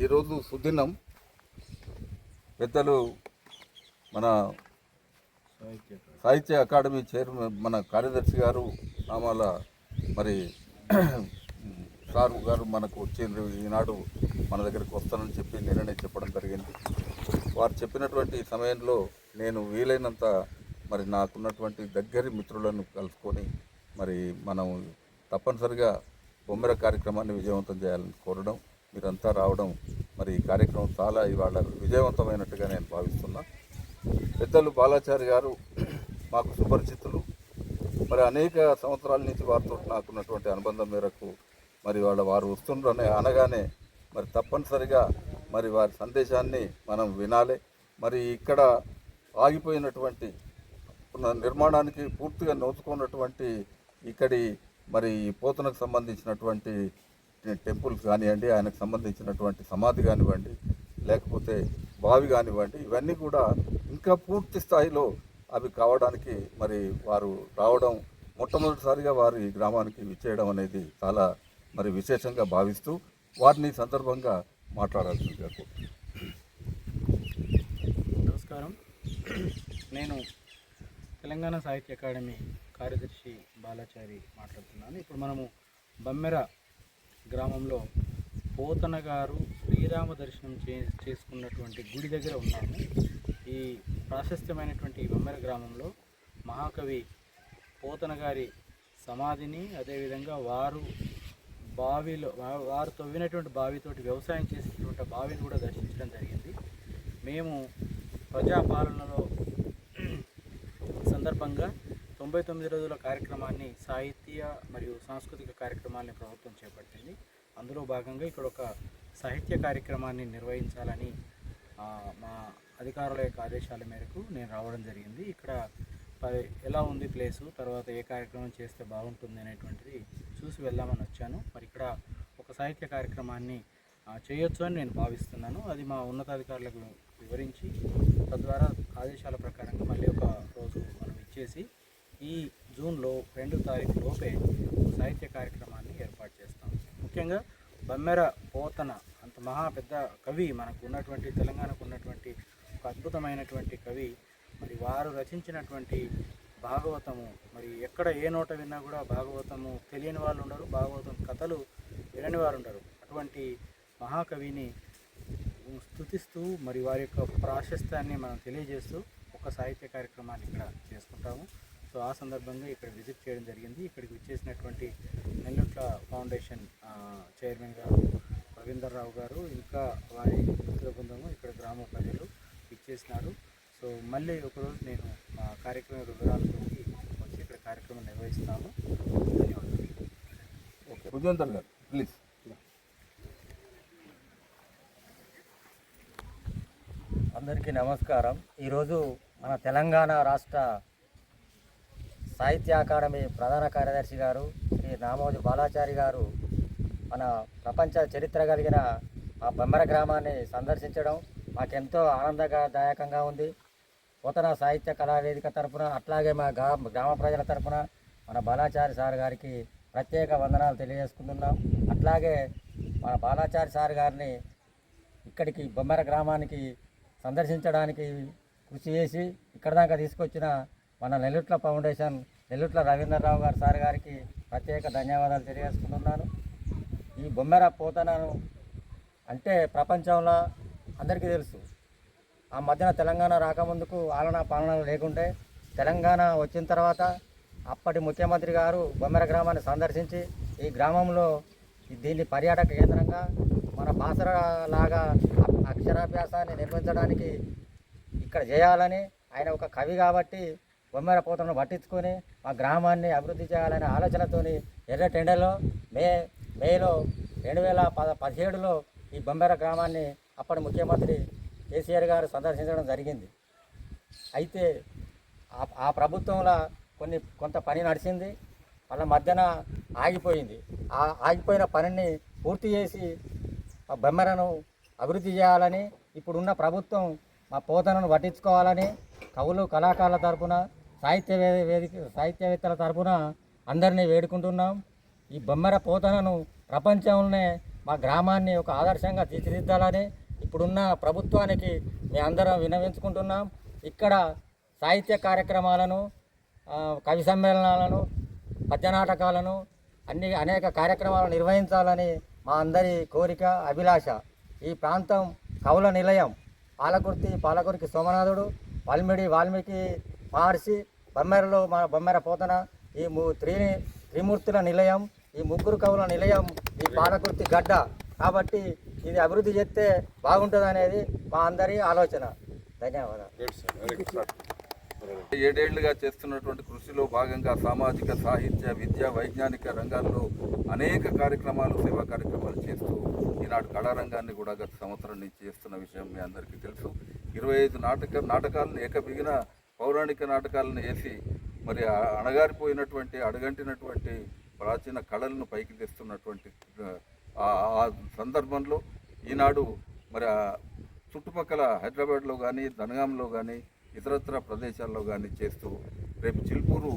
ఈరోజు సుదినం పెద్దలు మన సాహిత్య అకాడమీ చైర్మన్ మన కార్యదర్శి గారు నామాల మరి సారు గారు మనకు వచ్చిండ్రు. ఈనాడు మన దగ్గరికి వస్తానని చెప్పి నిన్ననే చెప్పడం జరిగింది. వారు చెప్పినటువంటి సమయంలో నేను వీలైనంత మరి నాకున్నటువంటి దగ్గరి మిత్రులను కలుసుకొని మరి మనం తప్పనిసరిగా బొమ్మెర కార్యక్రమాన్ని విజయవంతం చేయాలని కోరడం, మీరంతా రావడం, మరి ఈ కార్యక్రమం చాలా ఇవాళ విజయవంతమైనట్టుగా నేను భావిస్తున్నా. పెద్దలు బాలాచారి గారు మాకు సుపరిచితులు. మరి అనేక సంవత్సరాల నుంచి వారితో నాకున్నటువంటి అనుబంధం మేరకు మరి వారు వస్తుండ్రని అనగానే మరి తప్పనిసరిగా మరి వారి సందేశాన్ని మనం వినాలి. మరి ఇక్కడ ఆగిపోయినటువంటి నిర్మాణానికి పూర్తిగా నోచుకున్నటువంటి ఇక్కడి మరి పోతనకు సంబంధించినటువంటి టెంపుల్స్ కానివ్వండి, ఆయనకు సంబంధించినటువంటి సమాధి కానివ్వండి, లేకపోతే బావి కానివ్వండి, ఇవన్నీ కూడా ఇంకా పూర్తి స్థాయిలో అవి కావడానికి మరి వారు రావడం మొట్టమొదటిసారిగా వారు ఈ గ్రామానికి విచ్చేయడం అనేది చాలా మరి విశేషంగా భావిస్తూ వారిని సందర్భంగా మాట్లాడాల్సిందిగా కోరుతున్నాను. నమస్కారం. నేను తెలంగాణ సాహిత్య అకాడమీ కార్యదర్శి బాలాచారి మాట్లాడుతున్నాను. ఇప్పుడు మనము బమ్మెర గ్రామంలో పోతన గారు శ్రీరామ దర్శనం చేసుకున్నటువంటి గుడి దగ్గర ఉన్నాము. ఈ ప్రాశస్త్యమైనటువంటి బమ్మెర గ్రామంలో మహాకవి పోతన గారి సమాధిని, అదేవిధంగా వారు తవ్వినటువంటి బావితోటి వ్యవసాయం చేసేటువంటి బావిని కూడా దర్శించడం జరిగింది. మేము ప్రజాపాలనలో సందర్భంగా 99 రోజుల కార్యక్రమాన్ని, సాహిత్య మరియు సాంస్కృతిక కార్యక్రమాన్ని ప్రభుత్వం చేపట్టింది. అందులో భాగంగా ఇక్కడ ఒక సాహిత్య కార్యక్రమాన్ని నిర్వహించాలని మా అధికారుల యొక్క ఆదేశాల మేరకు నేను రావడం జరిగింది. ఇక్కడ ఎలా ఉంది ప్లేసు, తర్వాత ఏ కార్యక్రమం చేస్తే బాగుంటుంది అనేటువంటిది చూసి వెళ్దామని వచ్చాను. మరి ఇక్కడ ఒక సాహిత్య కార్యక్రమాన్ని చేయొచ్చు అని నేను భావిస్తున్నాను. అది మా ఉన్నతాధికారులకు వివరించి తద్వారా ఆదేశాల ప్రకారంగా మళ్ళీ ఒక రోజు మనం ఇచ్చేసి ఈ జూన్లో 2వ తారీఖు లోపే సాహిత్య కార్యక్రమాన్ని ఏర్పాటు చేస్తాం. ముఖ్యంగా బమ్మెర పోతన అంత మహా పెద్ద కవి, మనకు ఉన్నటువంటి తెలంగాణకు ఉన్నటువంటి ఒక అద్భుతమైనటువంటి కవి. మరి వారు రచించినటువంటి భాగవతము, మరి ఎక్కడ ఏ నోట విన్నా కూడా భాగవతము తెలియని వాళ్ళు ఉండరు, భాగవతం కథలు వినని వారు ఉండరు. అటువంటి మహాకవిని స్తుతిస్తూ మరి వారి యొక్క ప్రాశస్త్యాన్ని మనం తెలియజేస్తూ ఒక సాహిత్య కార్యక్రమాన్ని ఇక్కడ చేసుకుంటాము. సో ఆ సందర్భంగా ఇక్కడ విజిట్ చేయడం జరిగింది. ఇక్కడికి విచ్చేసినటువంటి నెల్లుట్ల ఫౌండేషన్ చైర్మన్ గారు రవీందర్రావు గారు, ఇంకా వారి మిత్ర బృందము, ఇక్కడ గ్రామ ప్రజలు ఇచ్చేసినారు. సో మళ్ళీ ఒకరోజు నేను మా కార్యక్రమ వివరాలతో వచ్చి ఇక్కడ కార్యక్రమం నిర్వహిస్తాము. ధన్యవాదాలు. ప్లీజ్. అందరికీ నమస్కారం. ఈరోజు మన తెలంగాణ రాష్ట్ర సాహిత్య అకాడమీ ప్రధాన కార్యదర్శి గారు శ్రీ నామోజు బాలాచారి గారు మన ప్రపంచ చరిత్ర కలిగిన మా బమ్మెర గ్రామాన్ని సందర్శించడం మాకెంతో ఆనందదాయకంగా ఉంది. పోతన సాహిత్య కళావేదిక తరఫున, అట్లాగే మా గ్రామ ప్రజల తరఫున మన బాలాచారి సార్ గారికి ప్రత్యేక వందనాలు తెలియజేసుకుంటున్నాం. అట్లాగే మన బాలాచారి సార్ గారిని ఇక్కడికి బొమ్మెర గ్రామానికి సందర్శించడానికి కృషి చేసి ఇక్కడ దాకా తీసుకొచ్చిన మన నెల్లుట్ల ఫౌండేషన్ నెల్లుట్ల రవీందర్రావు గారు సార్ గారికి ప్రత్యేక ధన్యవాదాలు తెలియజేసుకుంటున్నాను. ఈ బొమ్మెర పోతనను అంటే ప్రపంచంలో అందరికీ తెలుసు. ఆ మధ్యన తెలంగాణ రాకముందుకు ఆలనా పాలన లేకుంటే, తెలంగాణ వచ్చిన తర్వాత అప్పటి ముఖ్యమంత్రి గారు బొమ్మెర గ్రామాన్ని సందర్శించి ఈ గ్రామంలో దీన్ని పర్యాటక కేంద్రంగా మన బాసర లాగా అక్షరాభ్యాసాన్ని నిర్మించడానికి ఇక్కడ చేయాలని, ఆయన ఒక కవి కాబట్టి బొమ్మెర పోతనను పట్టించుకొని మా గ్రామాన్ని అభివృద్ధి చేయాలనే ఆలోచనతోని ఎర్రటెండలో మేలో 2017లో ఈ బొమ్మెర గ్రామాన్ని అప్పటి ముఖ్యమంత్రి కేసీఆర్ గారు సందర్శించడం జరిగింది. అయితే ఆ ప్రభుత్వంలో కొంత పని నడిచింది. వాళ్ళ మధ్యన ఆగిపోయింది. ఆ ఆగిపోయిన పనిని పూర్తి చేసి ఆ బొమ్మెరను అభివృద్ధి చేయాలని ఇప్పుడున్న ప్రభుత్వం మా పోతనను పట్టించుకోవాలని కవులు కళాకారుల తరపున సాహిత్యవేత్తల తరపున అందరినీ వేడుకుంటున్నాం. ఈ బొమ్మెర పోతనను ప్రపంచంలోనే మా గ్రామాన్ని ఒక ఆదర్శంగా తీర్చిదిద్దాలని ఇప్పుడున్న ప్రభుత్వానికి మేము అందరం విన్నవించుకుంటున్నాం. ఇక్కడ సాహిత్య కార్యక్రమాలను, కవి సమ్మేళనాలను, పద్యనాటకాలను అనేక కార్యక్రమాలను నిర్వహించాలని మా అందరి కోరిక, అభిలాష. ఈ ప్రాంతం కవుల నిలయం. పాలకుర్తి సోమనాథుడు, వాల్మీకి మహర్షి, బొమ్మెరలో మన బొమ్మెర పోతన, ఈ త్రిమూర్తుల నిలయం, ఈ ముగ్గురు కవుల నిలయం ఈ పాలకుర్తి గడ్డ. కాబట్టి ఇది అభివృద్ధి చేస్తే బాగుంటుంది అనేది మా అందరి ఆలోచన. ధన్యవాదాలు. 7 ఏళ్లుగా చేస్తున్నటువంటి కృషిలో భాగంగా సామాజిక, సాహిత్య, విద్య, వైజ్ఞానిక రంగాల్లో అనేక కార్యక్రమాలు, సేవా కార్యక్రమాలు చేస్తూ ఈనాడు కళారంగాన్ని కూడా గత సంవత్సరం నుంచి చేస్తున్న విషయం మీ అందరికీ తెలుసు. 25 నాటకాలను ఏకబిగిన పౌరాణిక నాటకాలను వేసి మరి అడగంటినటువంటి ప్రాచీన కళలను పైకి తెస్తున్నటువంటి ఆ సందర్భంలో ఈనాడు మరి చుట్టుపక్కల హైదరాబాద్లో కానీ, దనగాంలో కానీ, ఇతరత్ర ప్రదేశాల్లో కానీ చేస్తూ రేపు చిల్పూరు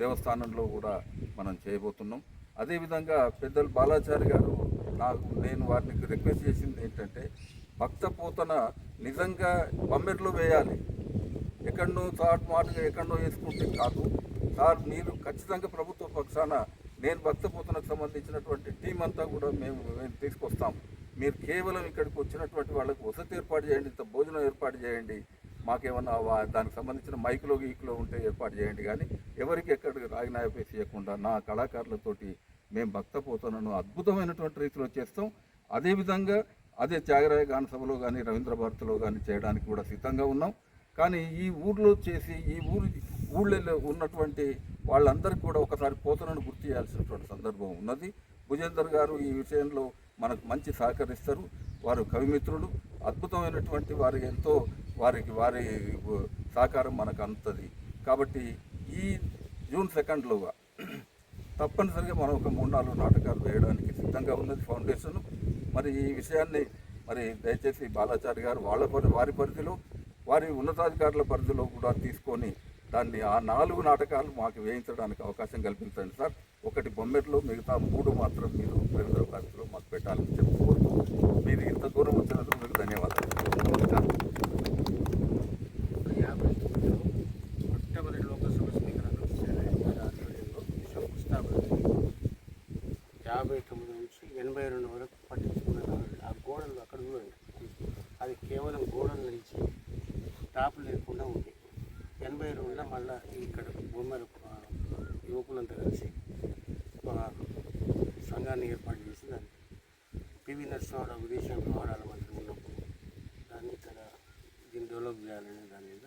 దేవస్థానంలో కూడా మనం చేయబోతున్నాం. అదేవిధంగా పెద్దలు బాలాచారి గారు నేను వారిని రిక్వెస్ట్ చేసింది ఏంటంటే, భక్త పోతన నిజంగా బొమ్మెరలో వేయాలి. ఎక్కడనో మాటగా ఎక్కడనో వేసుకుంటే కాదు సార్. మీరు ఖచ్చితంగా ప్రభుత్వ పక్షాన నేను భక్త పోతనకు సంబంధించినటువంటి టీం అంతా కూడా మేము తీసుకొస్తాం. మీరు కేవలం ఇక్కడికి వచ్చినటువంటి వాళ్ళకు వసతి ఏర్పాటు చేయండి, ఇంత భోజనం ఏర్పాటు చేయండి, మాకేమన్నా దానికి సంబంధించిన మైకులో గీకులో ఉంటే ఏర్పాటు చేయండి. కానీ ఎవరికి ఎక్కడికి రాగినాయపేసి చేయకుండా నా కళాకారులతోటి మేము భక్త పోతనను అద్భుతమైనటువంటి రీతిలో చేస్తాం. అదేవిధంగా అదే త్యాగరాయ గాన సభలో కానీ, రవీంద్ర భారతిలో కానీ చేయడానికి కూడా సిద్ధంగా ఉన్నాం. కానీ ఈ ఊర్లో చేసి ఊళ్ళో ఉన్నటువంటి వాళ్ళందరికీ కూడా ఒకసారి పోతనను గుర్తు చేయాల్సినటువంటి సందర్భం ఉన్నది. భుజేందర్ గారు ఈ విషయంలో మనకు మంచి సహకరిస్తారు. వారు కవిమిత్రులు, అద్భుతమైనటువంటి వారి సహకారం మనకు అందుతుంది. కాబట్టి ఈ జూన్ 2లోగా తప్పనిసరిగా మనం ఒక 3-4 నాటకాలు వేయడానికి సిద్ధంగా ఉన్నది ఫౌండేషన్. మరి ఈ విషయాన్ని మరి దయచేసి బాలాచారి గారు వారి పరిధిలో, వారి ఉన్నతాధికారుల పరిధిలో కూడా తీసుకొని దాన్ని ఆ 4 నాటకాలు మాకు వేయించడానికి అవకాశం కల్పించండి సార్. ఒకటి బొమ్మెరలో, మిగతా 3 మాత్రం మీరు రవీంద్ర భారతిలో మాకు పెట్టాలని చెప్పుకోవచ్చు. మీరు ఇంత దూరం వచ్చినందుకు మీకు ధన్యవాదాలు. నమస్కారం. మొట్టమొదటి లోకసభ స్పీకర్ ఆధ్వర్యంలో శంకుస్థాపన 59 నుంచి 82 వరకు పట్టించుకున్నారు. ఆ గోడలు అక్కడ చూడండి, అది కేవలం గోడలు నిలిచి టాప్ లేకుండా ఉంది. 82లో మళ్ళీ ఇక్కడ బొమ్మలు యువకులంతా కలిసి సంఘాన్ని ఏర్పాటు చేసి దాన్ని పివి నరసింహారావు విదేశాంగ వ్యవహారాల మంత్రి ఉన్నప్పుడు దాన్ని ఇక్కడ దీన్ని డెవలప్ చేయాలనే దాని మీద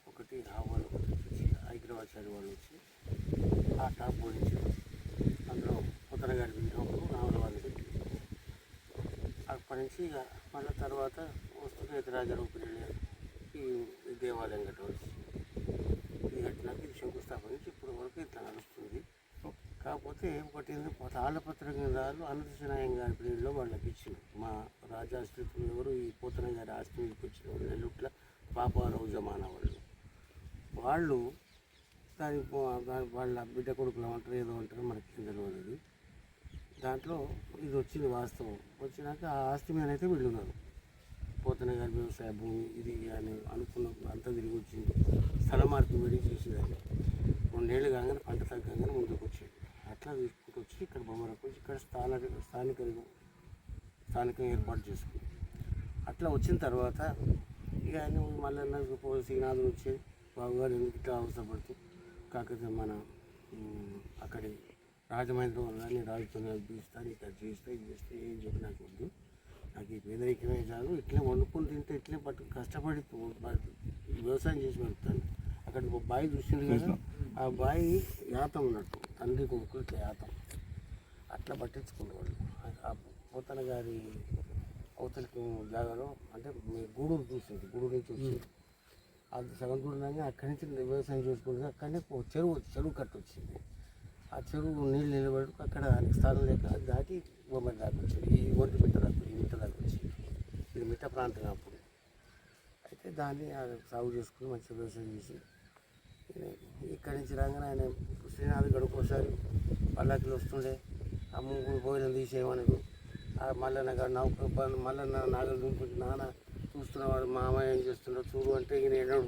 ఒకటి ఆహ్వానం వచ్చి ఐక్యరాచార్య వాళ్ళు వచ్చి ఆ టాప్ గురించి అందులో పోతన గారి విగ్రహంలో రాములవారిని పెట్టి అప్పటి నుంచి ఇక మళ్ళీ తర్వాత వస్తున్న రాజారావు పిల్లలు ఈ దేవాలయం కట్టవచ్చు. ఇది కట్టినాక ఇది శంకుస్థాపన నుంచి ఇప్పుడు వరకు ఇట్లా నడుస్తుంది. కాకపోతే ఒకటి తాళపత్ర గ్రంథాలు అనంతశనాయం గారి పీరియడ్లో వాళ్ళకి ఇచ్చింది. మా రాజాస్త్రితులు ఎవరు ఈ పోతన గారి ఆస్తి మీదకి వచ్చిన వాళ్ళు నెల్లుట్ల పాపారావు జమానా వాళ్ళు దాని వాళ్ళ బిడ్డ కొడుకులు అంటారు, ఏదో అంటారు, మనకి తెలియదు. దాంట్లో ఇది వచ్చింది వాస్తవం. వచ్చినాక ఆ ఆస్తి మీద అయితే వీళ్ళు ఉన్నారు. పోతన గారి వ్యవసాయ భూమి ఇది అని అనుకున్న అంతా తిరిగి వచ్చింది. స్థల మార్పిడి చేసేదాన్ని 2 ఏళ్ళు కాగానే పంట తగ్గగానే ముందుకు వచ్చేది. అట్లా తీసుకుంటూ వచ్చి ఇక్కడ బొమ్మరకు వచ్చి ఇక్కడ స్థానికంగా ఏర్పాటు చేసుకుంది. అట్లా వచ్చిన తర్వాత ఇక ఆయన మళ్ళీ శ్రీనాథుడు వచ్చేది, బాబుగారు ఎందుకు ఇట్లా అవసరపడుతూ కాకపోతే మన అక్కడి రాజమహేంద్రం కానీ రాజుతో అనిపిస్తాను, ఇక్కడ చేస్తే ఇది చేస్తే ఏం చెప్పి నాకు వద్దు, నాకు ఈ పేదరికమే చాలు, ఇట్లే వండుకొని తింటే ఇట్లే కష్టపడి వ్యవసాయం చేసి పెడతాను. అక్కడ ఒక బావి చూసింది కదా, ఆ బావి యాతం ఉన్నట్టు, తండ్రి కొడుకులు ఇట్లా యాతం అట్లా పట్టించుకునేవాళ్ళు. ఆ పోతన గారి అవతలికి జాగాలో అంటే గూడూరు చూసింది, గూడూరు నుంచి వచ్చింది. అది సగం దూరంగా అక్కడి నుంచి వ్యవసాయం చేసుకుంటుంది. అక్కడనే చెరువు కట్టు వచ్చింది. ఆ చెరువు నీళ్ళు నిలబడి అక్కడ ఆయనకి స్థానం లేక అది దాటి బొమ్మడి దాకా వచ్చింది. ఈ ఒంటి మిట్ట దాకా ఈ మిట్ట దాకా వచ్చింది. ఇది మిట్ట ప్రాంతం అప్పుడు. అయితే దాన్ని సాగు చేసుకుని మంచిగా వ్యవసాయం చేసి ఇక్కడి నుంచి రాగానే ఆయన శ్రీనాథ్ గడుకోసారి పల్లకిలో వస్తుండే ఆ ముగ్గురు భోజనం తీసేయమనడు. మల్లన్న గారు మల్లన్న నాగలు దుంపుకుంటే నాన్న చూస్తున్నవాడు మామయ్య ఏం చేస్తున్నాడు చూడు అంటే ఈయన ఎన్నడు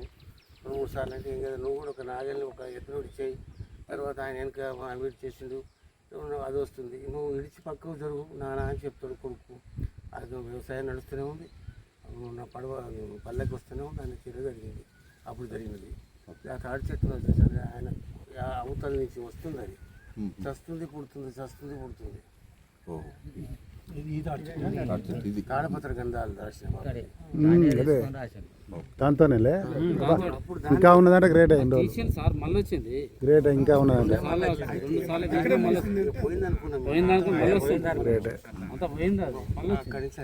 2-3 సార్లు అంటే ఏం కదా నువ్వు కూడా ఒక నాగల్ని ఒక ఎత్తునోడి చేయి. తర్వాత ఆయన వెనక వీడి చేసిండు అది వస్తుంది నువ్వు ఇడిచి పక్కకు జరుగు నాన్న అని చెప్తాడు కొడుకు. అది వ్యవసాయం నడుస్తూనే ఉంది. నా పల్లెకి వస్తూనే ఉంది. ఆయన చర్య జరిగింది అప్పుడు జరిగినది. ఆ తాడి చెట్టు వచ్చేసరి ఆయన అవతల నుంచి వస్తుంది అది చస్తుంది పుడుతుంది చస్తుంది పుడుతుంది. తాడపత్ర గంధాలు రాసిన దాంతోనే అప్పుడు ఇంకా ఉన్నదంటే గ్రేట్ అయింది సార్ మళ్ళీ వచ్చింది గ్రేట్ ఇంకా ఉన్నదంటే పోయింది అనుకున్నాం గ్రేట్ అంతా పోయింది అది అక్కడి నుంచి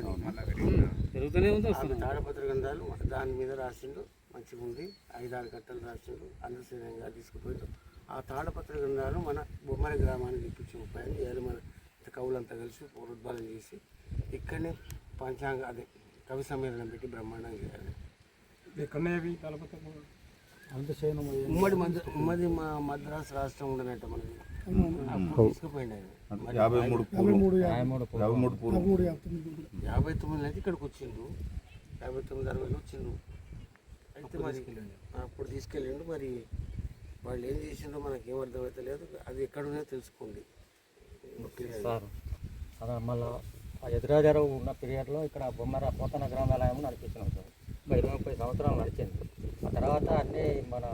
పెరుగుతూనే ఉంది అది తాడపత్ర గంధాలు దాని మీద రాసిండు మంచిగా ఉంది. 5-6 కట్టలు రాసిండు అందరిగా తీసుకుపోయిండు. ఆ తాడపత్ర గ్రంథాలు మన బొమ్మరి గ్రామానికి ఇప్పించి 30 ఏళ్ళు మన కవులంతా కలిసి పూర్వోద్భాలం చేసి ఇక్కడనే పంచాంగ అదే కవి సమ్మేళనం పెట్టి బ్రహ్మాండంగా చేయాలి. ఉమ్మడి మా మద్రాసు రాష్ట్రం ఉండనట్ట మనకి తీసుకుపోయింది ఆయన 59 అయితే ఇక్కడికి వచ్చిండు. 59-60 వచ్చిండు. అయితే మరి అప్పుడు తీసుకెళ్ళిండు. మరి వాళ్ళు ఏం చేసిండో మనకేం అర్థమైతే లేదు. అది ఎక్కడున్నా తెలుసుకోండి సార్ అలా మళ్ళీ ఆ ఎదురాజారావు ఉన్న పీరియడ్లో ఇక్కడ బొమ్మర పోతన గ్రంథాలయం నడిపించినాం సార్. 20-30 సంవత్సరాలు నడిచింది. ఆ తర్వాత అన్నీ మన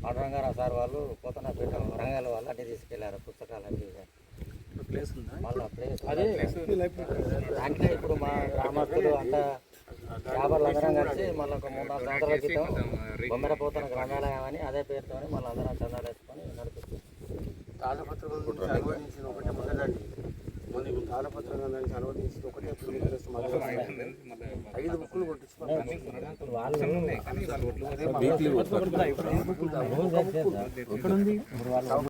పాండురంగారావు సార్ వాళ్ళు పోతనపేట వరంగల్ వాళ్ళు అన్నీ తీసుకెళ్లారు పుస్తకాలు అన్నీ ప్లేస్ ఉందా మళ్ళీ ప్లేస్ దాంట్లో ఇప్పుడు మా గ్రామస్తులు అంతా వ్యాపారులు అందరం కలిసి మళ్ళీ ఒక 3-4 సంవత్సరాల క్రితం బొమ్మర పోతన గ్రంథాలయం అని అదే పేరుతో మళ్ళీ అందరం చందాలు వేసుకొని నడిపిస్తాం. తాళపత్రం అనువదించిన ఒకటే మొదలండి మనకి తాళపత్రం దానికి అనువదించిన ఒకటే 5 బుక్కులు కొట్టించుకుంటాం.